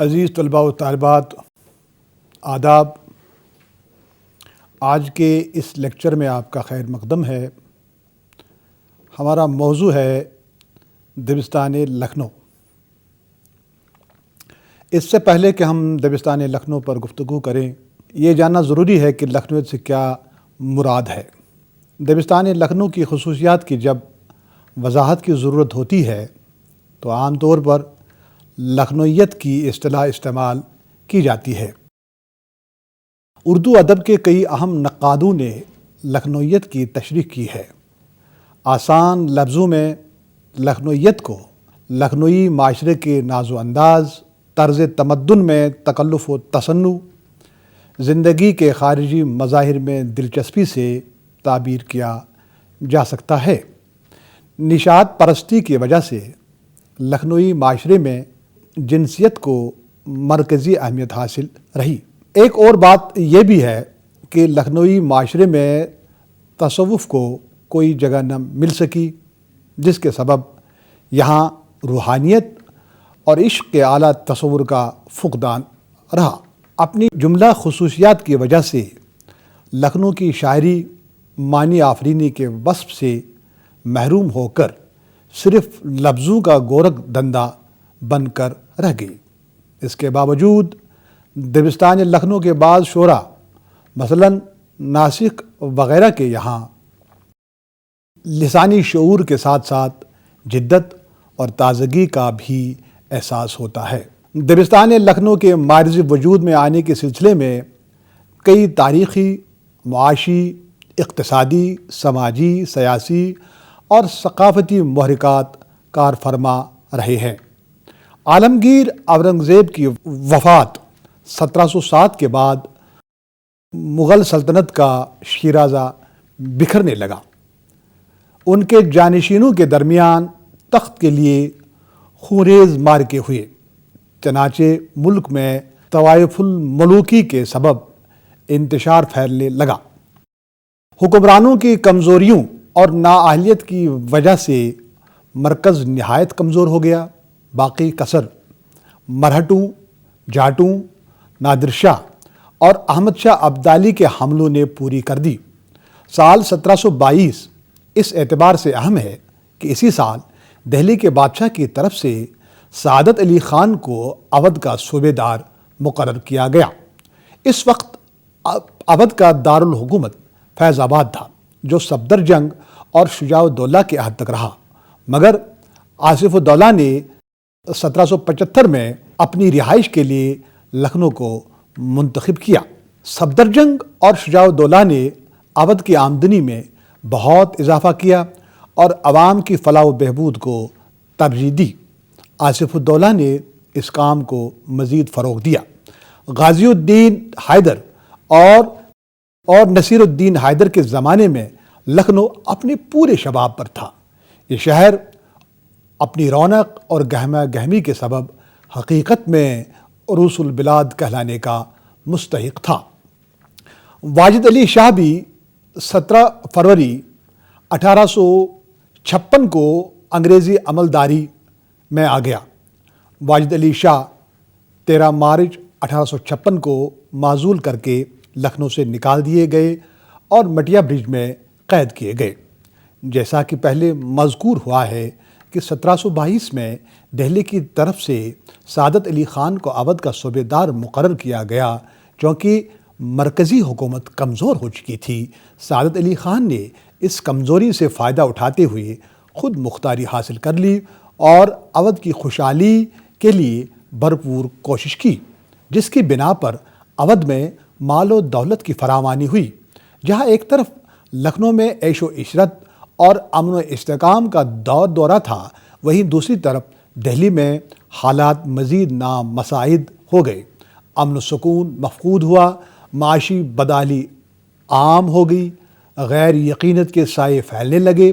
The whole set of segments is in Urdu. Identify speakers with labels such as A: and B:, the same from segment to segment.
A: عزیز طلباء و طالبات، آداب۔ آج کے اس لیکچر میں آپ کا خیر مقدم ہے۔ ہمارا موضوع ہے دبستان لکھنؤ۔ اس سے پہلے کہ ہم دبستان لکھنؤ پر گفتگو کریں، یہ جاننا ضروری ہے کہ لکھنویت سے کیا مراد ہے۔ دبستان لکھنؤ کی خصوصیات کی جب وضاحت کی ضرورت ہوتی ہے تو عام طور پر لکھنویت کی اصطلاح استعمال کی جاتی ہے۔ اردو ادب کے کئی اہم نقادوں نے لکھنویت کی تشریح کی ہے۔ آسان لفظوں میں لکھنویت کو لکھنوی معاشرے کے ناز و انداز، طرز تمدن میں تکلف و تصنع، زندگی کے خارجی مظاہر میں دلچسپی سے تعبیر کیا جا سکتا ہے۔ نشاط پرستی کی وجہ سے لکھنوی معاشرے میں جنسیت کو مرکزی اہمیت حاصل رہی۔ ایک اور بات یہ بھی ہے کہ لکھنوی معاشرے میں تصوف کو کوئی جگہ نہ مل سکی، جس کے سبب یہاں روحانیت اور عشق کے اعلیٰ تصور کا فقدان رہا۔ اپنی جملہ خصوصیات کی وجہ سے لکھنؤ کی شاعری معنی آفرینی کے وصف سے محروم ہو کر صرف لفظوں کا گورکھ دھندا بن کر رہ گئی۔ اس کے باوجود دبستان لکھنؤ کے بعض شعراء مثلاً ناسک وغیرہ کے یہاں لسانی شعور کے ساتھ ساتھ جدت اور تازگی کا بھی احساس ہوتا ہے۔ دبستان لکھنؤ کے معرض وجود میں آنے کے سلسلے میں کئی تاریخی، معاشی، اقتصادی، سماجی، سیاسی اور ثقافتی محرکات کار فرما رہے ہیں۔ عالمگیر اورنگزیب کی وفات 1707 کے بعد مغل سلطنت کا شیرازہ بکھرنے لگا۔ ان کے جانشینوں کے درمیان تخت کے لیے خونریز معرکے ہوئے، چنانچہ ملک میں طوائف الملوکی کے سبب انتشار پھیلنے لگا۔ حکمرانوں کی کمزوریوں اور نااہلیت کی وجہ سے مرکز نہایت کمزور ہو گیا۔ باقی کسر مرہٹوں، جاٹوں، نادر شاہ اور احمد شاہ ابدالی کے حملوں نے پوری کر دی۔ سال 1722 اس اعتبار سے اہم ہے کہ اسی سال دہلی کے بادشاہ کی طرف سے سعادت علی خان کو اودھ کا صوبے دار مقرر کیا گیا۔ اس وقت اودھ کا دارالحکومت فیض آباد تھا، جو صفدر جنگ اور شجاع الدولہ کے عہد تک رہا، مگر آصف الدولہ نے 1775 میں اپنی رہائش کے لیے لکھنؤ کو منتخب کیا۔ صفدر جنگ اور شجاع الدولہ نے اودھ کی آمدنی میں بہت اضافہ کیا اور عوام کی فلاح و بہبود کو ترجیح دی۔ آصف الدولہ نے اس کام کو مزید فروغ دیا۔ غازی الدین حیدر اور نصیر الدین حیدر کے زمانے میں لکھنؤ اپنے پورے شباب پر تھا۔ یہ شہر اپنی رونق اور گہمہ گہمی کے سبب حقیقت میں عروس البلاد کہلانے کا مستحق تھا۔ واجد علی شاہ بھی 17 فروری 1856 کو انگریزی عملداری میں آ گیا۔ واجد علی شاہ 13 مارچ 1856 کو معزول کر کے لکھنؤ سے نکال دیے گئے اور مٹیا برج میں قید کیے گئے۔ جیسا کہ پہلے مذکور ہوا ہے کہ 1722 میں دہلی کی طرف سے سعادت علی خان کو اودھ کا صوبے دار مقرر کیا گیا۔ چونکہ مرکزی حکومت کمزور ہو چکی تھی، سعادت علی خان نے اس کمزوری سے فائدہ اٹھاتے ہوئے خود مختاری حاصل کر لی اور اودھ کی خوشحالی کے لیے بھرپور کوشش کی، جس کی بنا پر اودھ میں مال و دولت کی فراوانی ہوئی۔ جہاں ایک طرف لکھنؤ میں عیش و عشرت اور امن و استحکام کا دورہ تھا، وہیں دوسری طرف دہلی میں حالات مزید نامساعد ہو گئے۔ امن و سکون مفقود ہوا، معاشی بدحالی عام ہو گئی، غیر یقینیت کے سائے پھیلنے لگے۔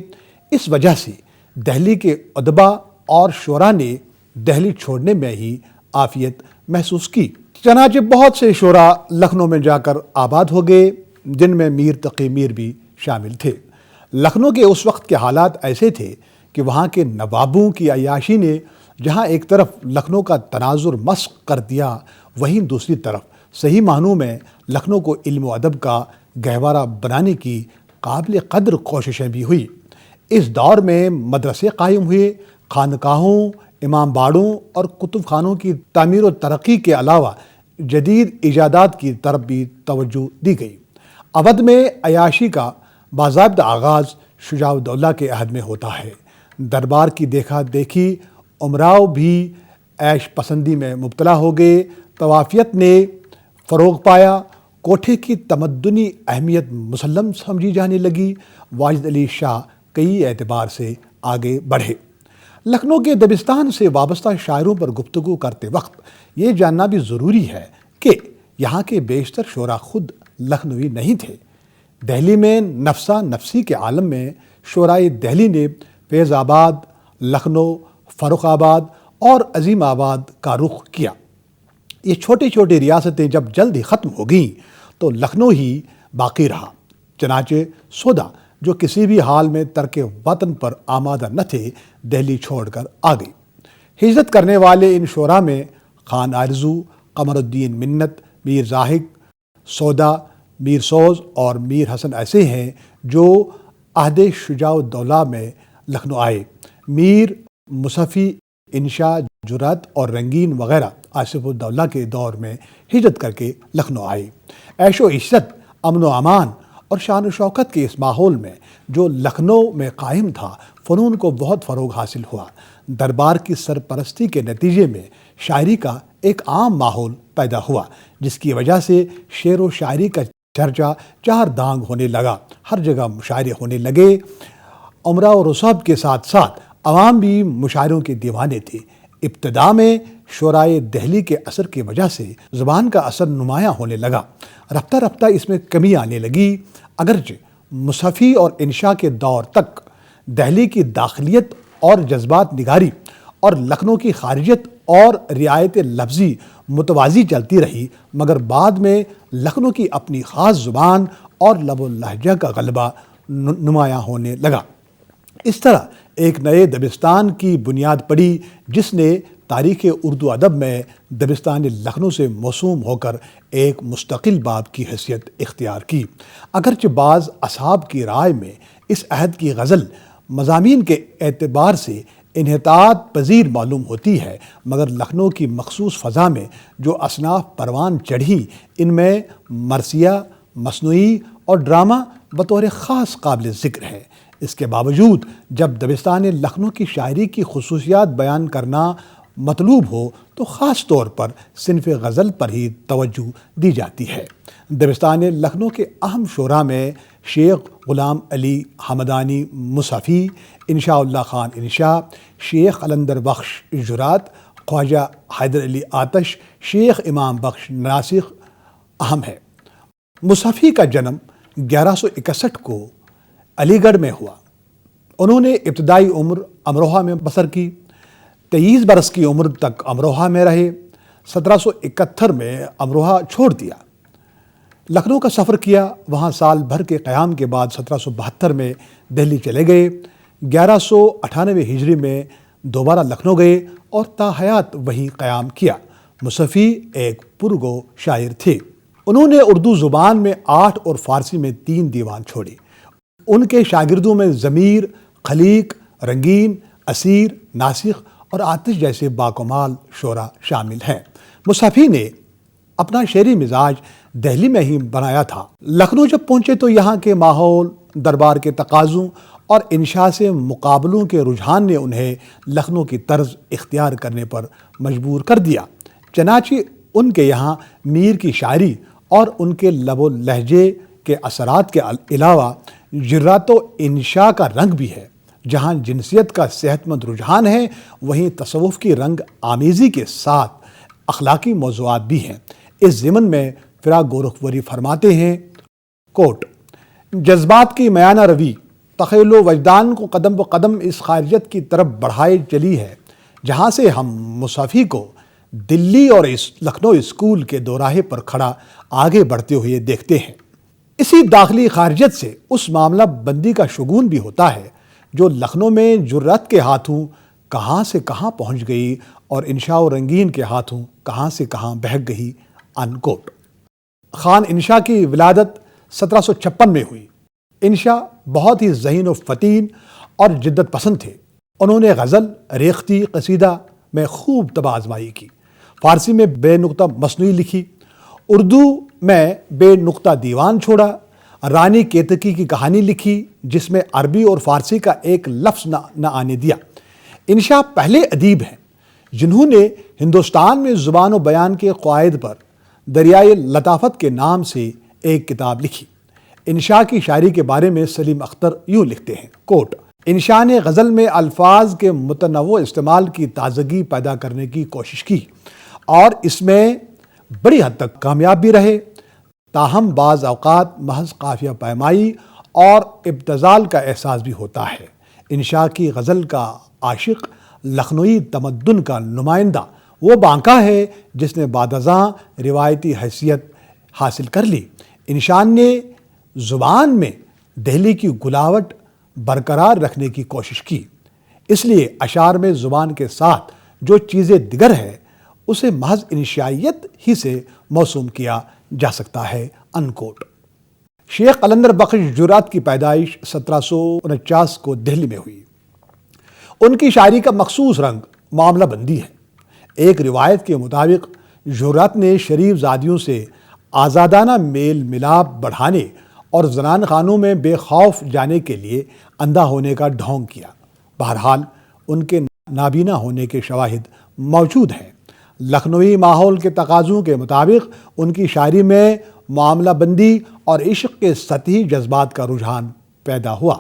A: اس وجہ سے دہلی کے ادبا اور شعراء نے دہلی چھوڑنے میں ہی عافیت محسوس کی۔ چنانچہ بہت سے شعراء لکھنؤ میں جا کر آباد ہو گئے، جن میں میر تقی میر بھی شامل تھے۔ لکھنؤ کے اس وقت کے حالات ایسے تھے کہ وہاں کے نوابوں کی عیاشی نے جہاں ایک طرف لکھنؤ کا تناظر مسخ کر دیا، وہیں دوسری طرف صحیح معنوں میں لکھنؤ کو علم و ادب کا گہوارہ بنانے کی قابل قدر کوششیں بھی ہوئی۔ اس دور میں مدرسے قائم ہوئے، خانقاہوں، امام باڑوں اور کتب خانوں کی تعمیر و ترقی کے علاوہ جدید ایجادات کی طرف بھی توجہ دی گئی۔ اودھ میں عیاشی کا باضابطہ آغاز شجاع الدولہ کے عہد میں ہوتا ہے۔ دربار کی دیکھا دیکھی امراؤ بھی عیش پسندی میں مبتلا ہو گئے، طوافیت نے فروغ پایا، کوٹھے کی تمدنی اہمیت مسلم سمجھی جانے لگی، واجد علی شاہ کئی اعتبار سے آگے بڑھے۔ لکھنؤ کے دبستان سے وابستہ شاعروں پر گفتگو کرتے وقت یہ جاننا بھی ضروری ہے کہ یہاں کے بیشتر شعراء خود لکھنوی نہیں تھے۔ دہلی میں نفسا نفسی کے عالم میں شعرائے دہلی نے فیض آباد، لکھنؤ، فروخ آباد اور عظیم آباد کا رخ کیا۔ یہ چھوٹی چھوٹی ریاستیں جب جلد ہی ختم ہو گئیں تو لکھنؤ ہی باقی رہا۔ چنانچہ سودا جو کسی بھی حال میں ترک وطن پر آمادہ نہ تھے، دہلی چھوڑ کر آ گئی۔ ہجرت کرنے والے ان شعراء میں خان آرزو، قمر الدین منت، میر زاہد، سودا، میر سوز اور میر حسن ایسے ہیں جو عہد شجاع الدولہ میں لکھنؤ آئے۔ میر مصفی، انشا، جرأت اور رنگین وغیرہ آصف الدولہ کے دور میں ہجرت کر کے لکھنؤ آئے۔ عیش و عشرت، امن و امان اور شان و شوکت کے اس ماحول میں جو لکھنؤ میں قائم تھا، فنون کو بہت فروغ حاصل ہوا۔ دربار کی سرپرستی کے نتیجے میں شاعری کا ایک عام ماحول پیدا ہوا، جس کی وجہ سے شعر و شاعری کا چرچا چار دانگ ہونے لگا، ہر جگہ مشاعرے ہونے لگے۔ امراء و رسوب کے ساتھ ساتھ عوام بھی مشاعروں کے دیوانے تھے۔ ابتدا میں شعرائے دہلی کے اثر کی وجہ سے زبان کا اثر نمایاں ہونے لگا، رفتہ رفتہ اس میں کمی آنے لگی۔ اگرچہ مصحفی اور انشاء کے دور تک دہلی کی داخلیت اور جذبات نگاری اور لکھنؤ کی خارجیت اور رعایت لفظی متوازی چلتی رہی، مگر بعد میں لکھنؤ کی اپنی خاص زبان اور لب و لہجہ کا غلبہ نمایاں ہونے لگا۔ اس طرح ایک نئے دبستان کی بنیاد پڑی، جس نے تاریخ اردو ادب میں دبستان لکھنؤ سے موسوم ہو کر ایک مستقل باب کی حیثیت اختیار کی۔ اگرچہ بعض اصحاب کی رائے میں اس عہد کی غزل مضامین کے اعتبار سے انحطاط پذیر معلوم ہوتی ہے، مگر لکھنؤ کی مخصوص فضا میں جو اصناف پروان چڑھی، ان میں مرثیہ، مصنوعی اور ڈرامہ بطور خاص قابل ذکر ہے۔ اس کے باوجود جب دبستان لکھنؤ کی شاعری کی خصوصیات بیان کرنا مطلوب ہو تو خاص طور پر صنف غزل پر ہی توجہ دی جاتی ہے۔ دبستان لکھنؤ کے اہم شعراء میں شیخ غلام علی حمدانی مصحفی، انشاء اللہ خان انشا، شیخ قلندر بخش جرأت، خواجہ حیدر علی آتش، شیخ امام بخش ناسخ اہم ہے۔ مصحفی کا جنم 1161 کو علی گڑھ میں ہوا۔ انہوں نے ابتدائی عمر امروہہ میں بسر کی، 23 برس کی عمر تک امروہہ میں رہے۔ 1771 میں امروہہ چھوڑ دیا، لکھنؤ کا سفر کیا، وہاں سال بھر کے قیام کے بعد 1772 میں دہلی چلے گئے۔ 1198 ہجری میں دوبارہ لکھنؤ گئے اور تا حیات وہیں قیام کیا۔ مصحفی ایک پرگو شاعر تھے۔ انہوں نے اردو زبان میں 8 اور فارسی میں 3 دیوان چھوڑے۔ ان کے شاگردوں میں ضمیر، خلیق، رنگین، اسیر، ناسخ اور آتش جیسے باکمال شعراء شامل ہیں۔ مصحفی نے اپنا شعری مزاج دہلی میں ہی بنایا تھا۔ لکھنؤ جب پہنچے تو یہاں کے ماحول، دربار کے تقاضوں اور انشاء سے مقابلوں کے رجحان نے انہیں لکھنؤ کی طرز اختیار کرنے پر مجبور کر دیا۔ چنانچہ ان کے یہاں میر کی شاعری اور ان کے لب و لہجے کے اثرات کے علاوہ جرأت و انشاء کا رنگ بھی ہے۔ جہاں جنسیت کا صحت مند رجحان ہے، وہیں تصوف کی رنگ آمیزی کے ساتھ اخلاقی موضوعات بھی ہیں۔ اس ضمن میں فراق گورکھپوری فرماتے ہیں، کوٹ جذبات کی میانہ روی تخیل و وجدان کو قدم بہ قدم اس خارجیت کی طرف بڑھائے چلی ہے، جہاں سے ہم مصحفی کو دلی اور اس لکھنؤ اسکول کے دوراہے پر کھڑا آگے بڑھتے ہوئے دیکھتے ہیں۔ اسی داخلی خارجیت سے اس معاملہ بندی کا شگون بھی ہوتا ہے جو لکھنؤ میں جرأت کے ہاتھوں کہاں سے کہاں پہنچ گئی اور انشاء و رنگین کے ہاتھوں کہاں سے کہاں بہک گئی انکوٹ۔ خان انشاء کی ولادت 1756 میں ہوئی۔ انشاء بہت ہی ذہین و فطین اور جدت پسند تھے۔ انہوں نے غزل، ریختہ، قصیدہ میں خوب طبع آزمائی کی، فارسی میں بے نقطہ مصنوعی لکھی، اردو میں بے نقطہ دیوان چھوڑا، رانی کیتکی کی کہانی لکھی جس میں عربی اور فارسی کا ایک لفظ نہ آنے دیا۔ انشاء پہلے ادیب ہیں جنہوں نے ہندوستان میں زبان و بیان کے قواعد پر دریائے لطافت کے نام سے ایک کتاب لکھی۔ انشاء کی شاعری کے بارے میں سلیم اختر یوں لکھتے ہیں، کوٹ: انشاء نے غزل میں الفاظ کے متنوع استعمال کی تازگی پیدا کرنے کی کوشش کی اور اس میں بڑی حد تک کامیاب بھی رہے، تاہم بعض اوقات محض قافیہ پیمائی اور ابتذال کا احساس بھی ہوتا ہے۔ انشاء کی غزل کا عاشق لکھنوی تمدن کا نمائندہ وہ بانکا ہے جس نے بعد ازاں روایتی حیثیت حاصل کر لی۔ انشاء نے زبان میں دہلی کی گلاوٹ برقرار رکھنے کی کوشش کی، اس لیے اشعار میں زبان کے ساتھ جو چیزیں دیگر ہے اسے محض انشائیت ہی سے موسوم کیا جا سکتا ہے، انکوٹ۔ شیخ قلندر بخش جرات کی پیدائش 1749 کو دہلی میں ہوئی۔ ان کی شاعری کا مخصوص رنگ معاملہ بندی ہے۔ ایک روایت کے مطابق جرات نے شریف زادیوں سے آزادانہ میل ملاپ بڑھانے اور زنان خانوں میں بے خوف جانے کے لیے اندھا ہونے کا ڈھونگ کیا۔ بہرحال ان کے نابینا ہونے کے شواہد موجود ہیں۔ لکھنوی ماحول کے تقاضوں کے مطابق ان کی شاعری میں معاملہ بندی اور عشق کے سطحی جذبات کا رجحان پیدا ہوا۔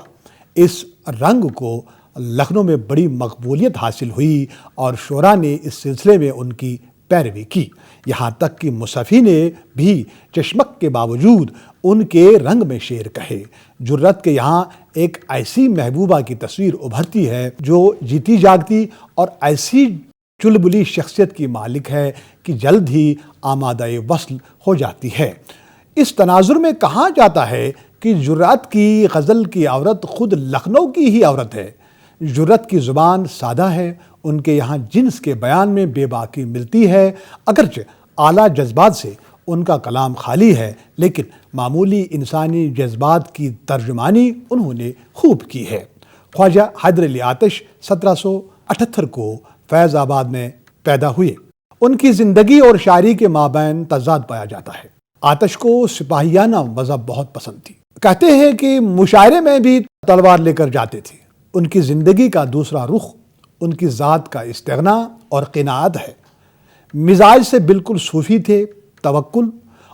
A: اس رنگ کو لکھنؤ میں بڑی مقبولیت حاصل ہوئی اور شعراء نے اس سلسلے میں ان کی پیروی کی، یہاں تک کہ مصنفی نے بھی چشمک کے باوجود ان کے رنگ میں شعر کہے۔ جرات کے یہاں ایک ایسی محبوبہ کی تصویر ابھرتی ہے جو جیتی جاگتی اور ایسی چلبلی شخصیت کی مالک ہے کہ جلد ہی آمادہ وصل ہو جاتی ہے۔ اس تناظر میں کہا جاتا ہے کہ جرات کی غزل کی عورت خود لکھنؤ کی ہی عورت ہے۔ جرات کی زبان سادہ ہے، ان کے یہاں جنس کے بیان میں بے باکی ملتی ہے، اگرچہ اعلیٰ جذبات سے ان کا کلام خالی ہے، لیکن معمولی انسانی جذبات کی ترجمانی انہوں نے خوب کی ہے۔ خواجہ حیدر علی آتش 1778 کو فیض آباد میں پیدا ہوئے۔ ان کی زندگی اور شاعری کے مابین تضاد پایا جاتا ہے۔ آتش کو سپاہیانہ مذہب بہت پسند تھی، کہتے ہیں کہ مشاعرے میں بھی تلوار لے کر جاتے تھے۔ ان کی زندگی کا دوسرا رخ ان کی ذات کا استغنا اور قناعت ہے۔ مزاج سے بالکل صوفی تھے، توکل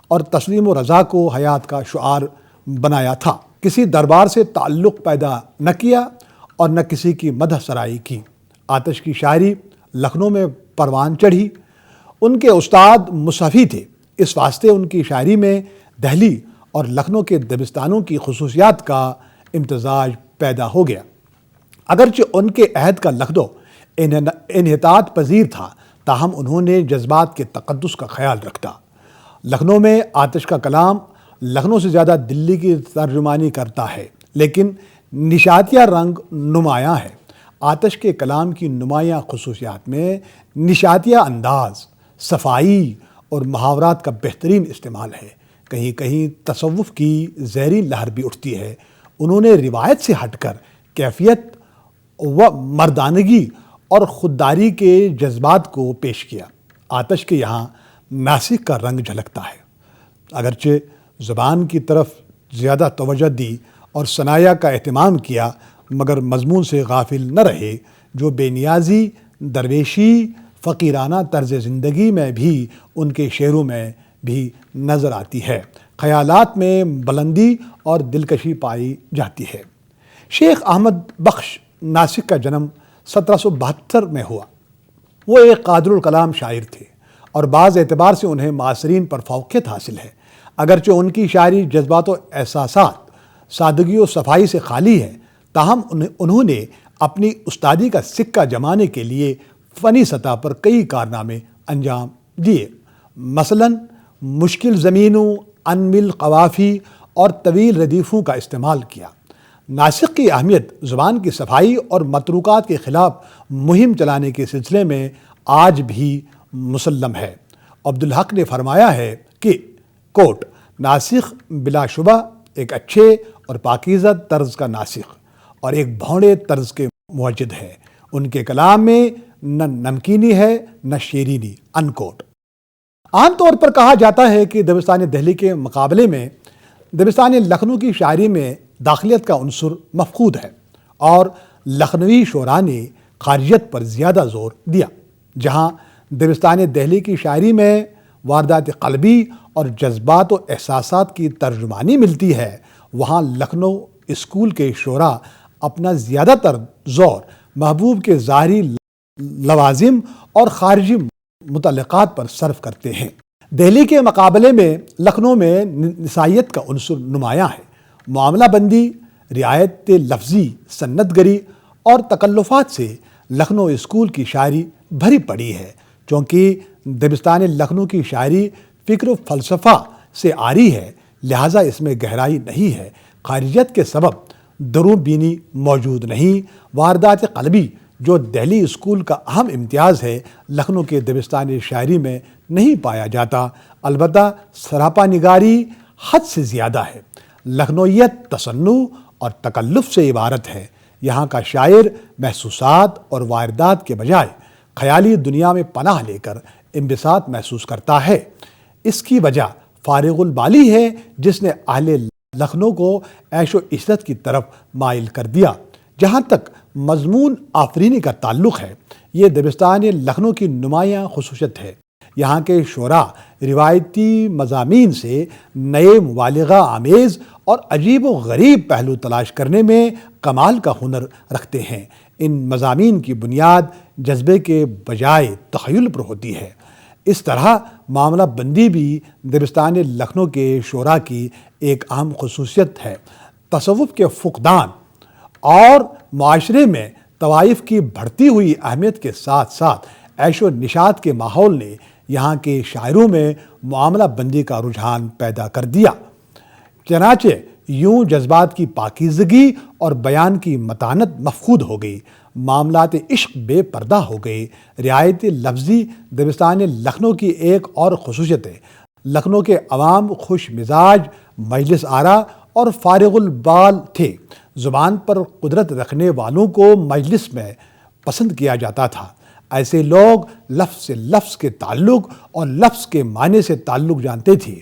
A: اور تسلیم و رضا کو حیات کا شعار بنایا تھا۔ کسی دربار سے تعلق پیدا نہ کیا اور نہ کسی کی مدح سرائی کی۔ آتش کی شاعری لکھنؤ میں پروان چڑھی۔ ان کے استاد مصنفی تھے، اس واسطے ان کی شاعری میں دہلی اور لکھنؤ کے دبستانوں کی خصوصیات کا امتزاج پیدا ہو گیا۔ اگرچہ ان کے عہد کا لکھنؤ انحطاط پذیر تھا، تاہم انہوں نے جذبات کے تقدس کا خیال رکھا۔ لکھنؤ میں آتش کا کلام لکھنؤ سے زیادہ دلی کی ترجمانی کرتا ہے، لیکن نشاتیہ رنگ نمایاں ہے۔ آتش کے کلام کی نمایاں خصوصیات میں نشاتیہ انداز، صفائی اور محاورات کا بہترین استعمال ہے۔ کہیں کہیں تصوف کی زہری لہر بھی اٹھتی ہے۔ انہوں نے روایت سے ہٹ کر کیفیت و مردانگی اور خودداری کے جذبات کو پیش کیا۔ آتش کے یہاں ناسک کا رنگ جھلکتا ہے۔ اگرچہ زبان کی طرف زیادہ توجہ دی اور ثنایا کا اہتمام کیا، مگر مضمون سے غافل نہ رہے، جو بے نیازی، درویشی، فقیرانہ طرز زندگی میں بھی ان کے شعروں میں بھی نظر آتی ہے۔ خیالات میں بلندی اور دلکشی پائی جاتی ہے۔ شیخ احمد بخش ناسک کا جنم 1772 میں ہوا۔ وہ ایک قادر الکلام شاعر تھے اور بعض اعتبار سے انہیں معاصرین پر فوقیت حاصل ہے۔ اگرچہ ان کی شاعری جذبات و احساسات، سادگی و صفائی سے خالی ہے، تاہم انہوں نے اپنی استادی کا سکہ جمانے کے لیے فنی سطح پر کئی کارنامے انجام دیے۔ مثلاً مشکل زمینوں، انمل قوافی اور طویل ردیفوں کا استعمال کیا۔ ناسخ کی اہمیت زبان کی صفائی اور متروکات کے خلاف مہم چلانے کے سلسلے میں آج بھی مسلم ہے۔ عبدالحق نے فرمایا ہے کہ کوٹ ناسخ بلا شبہ ایک اچھے اور پاکیزہ طرز کا ناسخ اور ایک بھونڈے طرز کے موجد ہے۔ ان کے کلام میں نہ نمکینی ہے نہ شیرینی، انکوٹ۔ عام طور پر کہا جاتا ہے کہ دبستان دہلی کے مقابلے میں دبستان لکھنؤ کی شاعری میں داخلیت کا عنصر مفقود ہے، اور لکھنوی شعراء نے خارجیت پر زیادہ زور دیا۔ جہاں دبستان دہلی کی شاعری میں واردات قلبی اور جذبات و احساسات کی ترجمانی ملتی ہے، وہاں لکھنؤ اسکول کے شعراء اپنا زیادہ تر زور محبوب کے ظاہری لوازم اور خارجی متعلقات پر صرف کرتے ہیں۔ دہلی کے مقابلے میں لکھنؤ میں نسائیت کا عنصر نمایاں ہے۔ معاملہ بندی، رعایت لفظی سنت گری اور تکلفات سے لکھنؤ اسکول کی شاعری بھری پڑی ہے۔ چونکہ دبستان لکھنؤ کی شاعری فکر و فلسفہ سے آری ہے، لہٰذا اس میں گہرائی نہیں ہے، خارجیت کے سبب درون بینی موجود نہیں۔ واردات قلبی جو دہلی اسکول کا اہم امتیاز ہے، لکھنؤ کے دبستان شاعری میں نہیں پایا جاتا۔ البتہ سراپا نگاری حد سے زیادہ ہے۔ لکھنویت تصنع اور تکلف سے عبارت ہے۔ یہاں کا شاعر محسوسات اور واردات کے بجائے خیالی دنیا میں پناہ لے کر انبساط محسوس کرتا ہے۔ اس کی وجہ فارغ البالی ہے، جس نے اہل لکھنؤ کو عیش و عشرت کی طرف مائل کر دیا۔ جہاں تک مضمون آفرینی کا تعلق ہے، یہ دبستان لکھنؤ کی نمایاں خصوصیت ہے۔ یہاں کے شعراء روایتی مضامین سے نئے مبالغہ آمیز اور عجیب و غریب پہلو تلاش کرنے میں کمال کا ہنر رکھتے ہیں۔ ان مضامین کی بنیاد جذبے کے بجائے تخیل پر ہوتی ہے۔ اس طرح معاملہ بندی بھی دبستان لکھنؤ کے شعراء کی ایک اہم خصوصیت ہے۔ تصوف کے فقدان اور معاشرے میں طوائف کی بڑھتی ہوئی اہمیت کے ساتھ ساتھ عیش و نشاط کے ماحول نے یہاں کے شاعروں میں معاملہ بندی کا رجحان پیدا کر دیا۔ چنانچہ یوں جذبات کی پاکیزگی اور بیان کی متانت مفقود ہو گئی، معاملات عشق بے پردہ ہو گئے۔ رعایت لفظی دبستان لکھنؤ کی ایک اور خصوصیت ہے۔ لکھنؤ کے عوام خوش مزاج، مجلس آرا اور فارغ البال تھے۔ زبان پر قدرت رکھنے والوں کو مجلس میں پسند کیا جاتا تھا۔ ایسے لوگ لفظ سے لفظ کے تعلق اور لفظ کے معنی سے تعلق جانتے تھے۔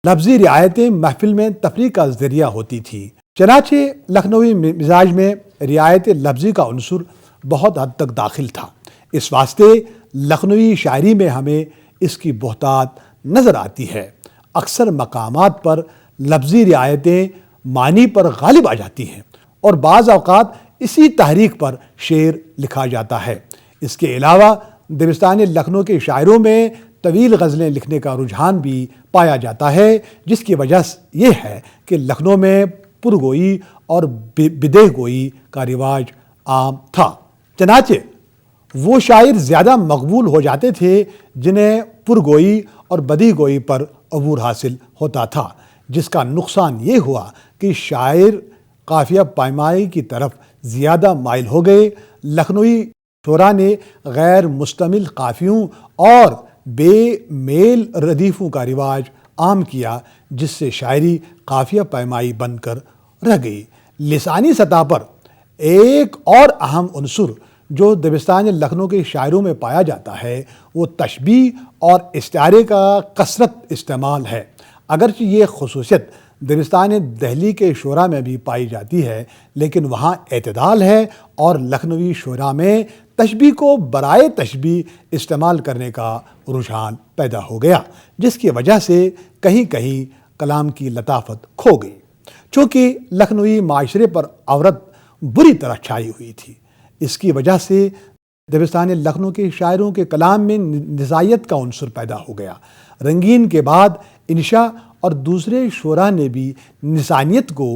A: لفظی رعایتیں محفل میں تفریح کا ذریعہ ہوتی تھی۔ چنانچہ لکھنوی مزاج میں رعایت لفظی کا عنصر بہت حد تک داخل تھا۔ اس واسطے لکھنوی شاعری میں ہمیں اس کی بہتات نظر آتی ہے۔ اکثر مقامات پر لفظی رعایتیں معنی پر غالب آ جاتی ہیں، اور بعض اوقات اسی تحریک پر شعر لکھا جاتا ہے۔ اس کے علاوہ دبستان لکھنؤ کے شاعروں میں طویل غزلیں لکھنے کا رجحان بھی پایا جاتا ہے، جس کی وجہ یہ ہے کہ لکھنؤ میں پرگوئی اور بدیہ گوئی کا رواج عام تھا۔ چنانچہ وہ شاعر زیادہ مقبول ہو جاتے تھے جنہیں پرگوئی اور بدیہ گوئی پر عبور حاصل ہوتا تھا، جس کا نقصان یہ ہوا کہ شاعر قافیہ پائمائی کی طرف زیادہ مائل ہو گئے۔ لکھنوی شعراء نے غیر مستمل قافیوں اور بے میل ردیفوں کا رواج عام کیا، جس سے شاعری قافیہ پائمائی بن کر رہ گئی۔ لسانی سطح پر ایک اور اہم عنصر جو دبستان لکھنؤ کے شاعروں میں پایا جاتا ہے، وہ تشبیہ اور استعارے کا کثرت استعمال ہے۔ اگرچہ یہ خصوصیت دبستان دہلی کے شعراء میں بھی پائی جاتی ہے، لیکن وہاں اعتدال ہے، اور لکھنوی شعراء میں تشبیہ کو برائے تشبیہ استعمال کرنے کا رجحان پیدا ہو گیا، جس کی وجہ سے کہیں کہیں کلام کی لطافت کھو گئی۔ چونکہ لکھنوی معاشرے پر عورت بری طرح چھائی ہوئی تھی، اس کی وجہ سے دبستان لکھنؤ کے شاعروں کے کلام میں نسائیت کا عنصر پیدا ہو گیا۔ رنگین کے بعد انشا اور دوسرے شعراء نے بھی نسائیت کو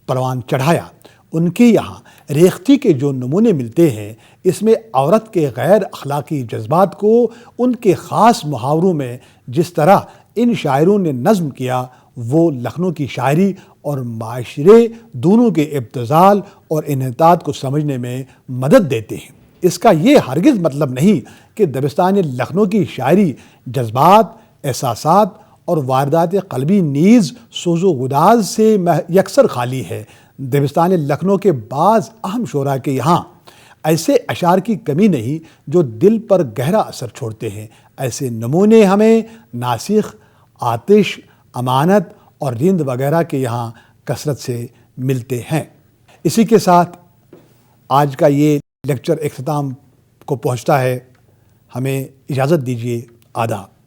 A: پروان چڑھایا۔ ان کے یہاں ریختگی کے جو نمونے ملتے ہیں، اس میں عورت کے غیر اخلاقی جذبات کو ان کے خاص محاوروں میں جس طرح ان شاعروں نے نظم کیا، وہ لکھنؤ کی شاعری اور معاشرے دونوں کے ابتذال اور انحطاط کو سمجھنے میں مدد دیتے ہیں۔ اس کا یہ ہرگز مطلب نہیں کہ دبستان لکھنؤ کی شاعری جذبات، احساسات اور واردات قلبی نیز سوز و گداز سے یکسر خالی ہے۔ دبستان لکھنؤ کے بعض اہم شعراء کے یہاں ایسے اشعار کی کمی نہیں جو دل پر گہرا اثر چھوڑتے ہیں۔ ایسے نمونے ہمیں ناسخ، آتش، امانت اور رند وغیرہ کے یہاں کثرت سے ملتے ہیں۔ اسی کے ساتھ آج کا یہ لیکچر اختتام کو پہنچتا ہے۔ ہمیں اجازت دیجیے۔ آداب۔